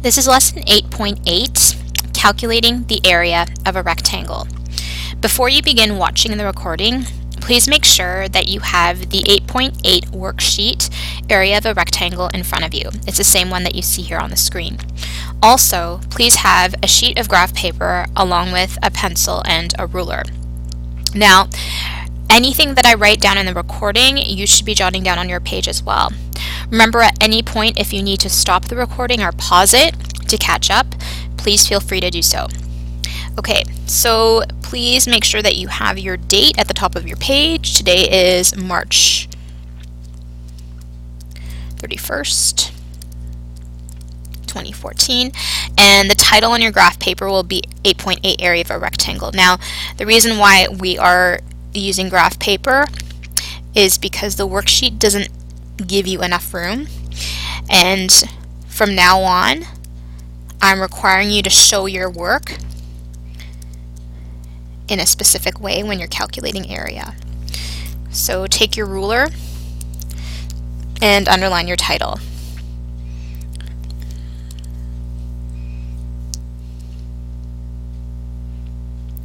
This is lesson 8.8, calculating the area of a rectangle. Before you begin watching the recording, please make sure that you have the 8.8 worksheet area of a rectangle in front of you. It's the same one that you see here on the screen. Also, please have a sheet of graph paper along with a pencil and a ruler. Now, anything that I write down in the recording, you should be jotting down on your page as well. Remember, at any point, if you need to stop the recording or pause it to catch up, please feel free to do so. Okay, so please make sure that you have your date at the top of your page. Today is March 31st, 2014, and the title on your graph paper will be 8.8 area of a rectangle. Now, the reason why we are using graph paper is because the worksheet doesn't give you enough room, and from now on I'm requiring you to show your work in a specific way when you're calculating area. So take your ruler and underline your title.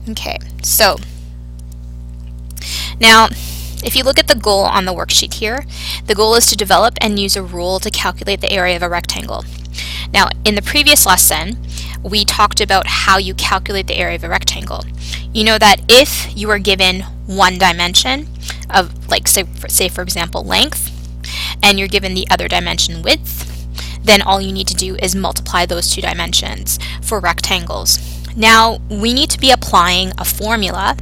Okay, so now if you look at the goal on the worksheet here, the goal is to develop and use a rule to calculate the area of a rectangle. Now, in the previous lesson, we talked about how you calculate the area of a rectangle. You know that if you are given one dimension of, like, say for example, length, and you're given the other dimension width, then all you need to do is multiply those two dimensions for rectangles. Now, we need to be applying a formula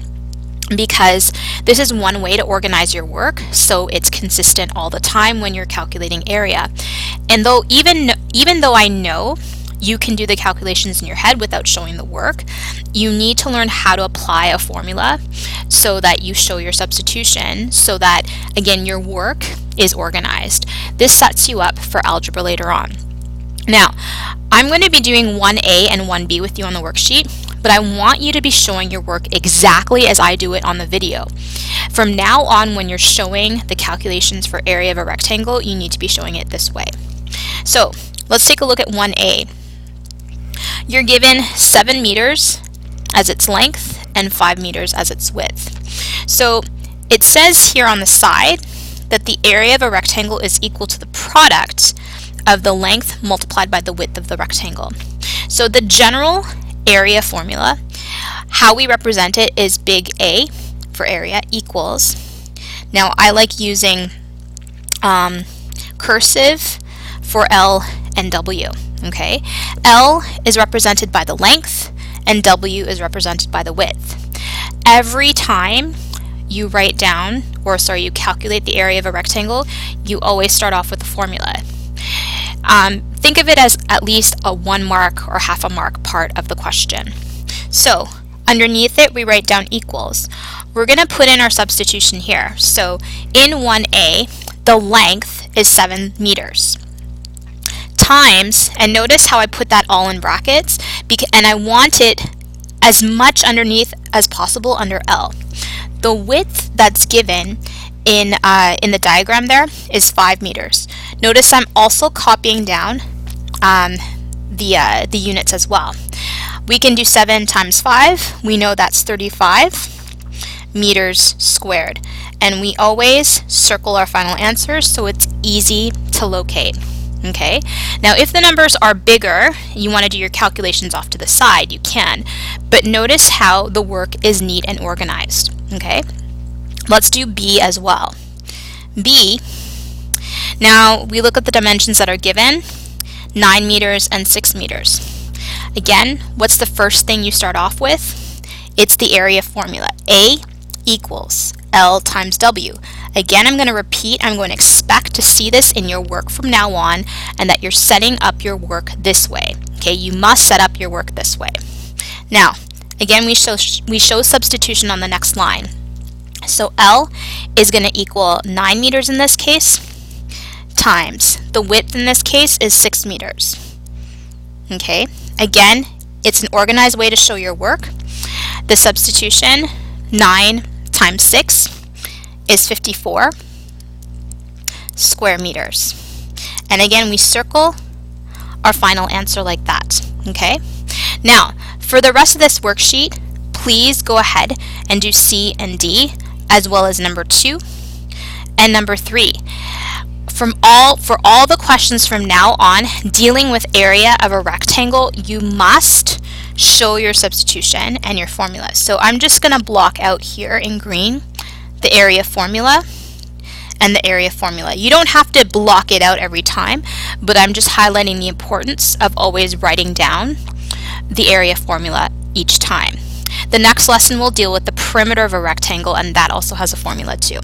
because this is one way to organize your work so it's consistent all the time when you're calculating area. And though even though I know you can do the calculations in your head without showing the work, you need to learn how to apply a formula so that you show your substitution so that, again, your work is organized. This sets you up for algebra later on. Now, I'm going to be doing 1A and 1B with you on the worksheet, but I want you to be showing your work exactly as I do it on the video. From now on, when you're showing the calculations for area of a rectangle, you need to be showing it this way. So let's take a look at 1A. You're given 7 meters as its length and 5 meters as its width. So it says here on the side that the area of a rectangle is equal to the product of the length multiplied by the width of the rectangle. So the general area formula, how we represent it is big A for area equals. Now I like using cursive for L and W. Okay, L is represented by the length and W is represented by the width. Every time you write down, you calculate the area of a rectangle, you always start off with the formula. Think of it as at least a 1 mark or half a mark part of the question. So underneath it, we write down equals. We're going to put in our substitution here. So in 1A, the length is 7 meters. Times, and notice how I put that all in brackets, and I want it as much underneath as possible under L. The width that's given in the diagram there is 5 meters. Notice I'm also copying down the units as well. We can do 7 times 5. We know that's 35 meters squared. And we always circle our final answers so it's easy to locate. Okay, now if the numbers are bigger, you want to do your calculations off to the side, you can. But notice how the work is neat and organized. Okay, let's do B as well. B, now we look at the dimensions that are given, 9 meters and 6 meters. Again, what's the first thing you start off with? It's the area formula. A equals L times W. Again, I'm going to repeat, I'm going to expect to see this in your work from now on and that you're setting up your work this way. Okay, you must set up your work this way. Now, again, we show substitution on the next line. So L is going to equal 9 meters in this case times the width in this case is 6 meters. Okay, again, it's an organized way to show your work. The substitution, 9 times 6 is 54 square meters. And again, we circle our final answer like that. Okay? Now, for the rest of this worksheet, please go ahead and do C and D, as well as number 2 and number 3. For all the questions from now on dealing with area of a rectangle, you must show your substitution and your formula. So I'm just going to block out here in green the area formula and the area formula. You don't have to block it out every time, but I'm just highlighting the importance of always writing down the area formula each time. The next lesson will deal with the perimeter of a rectangle, and that also has a formula too.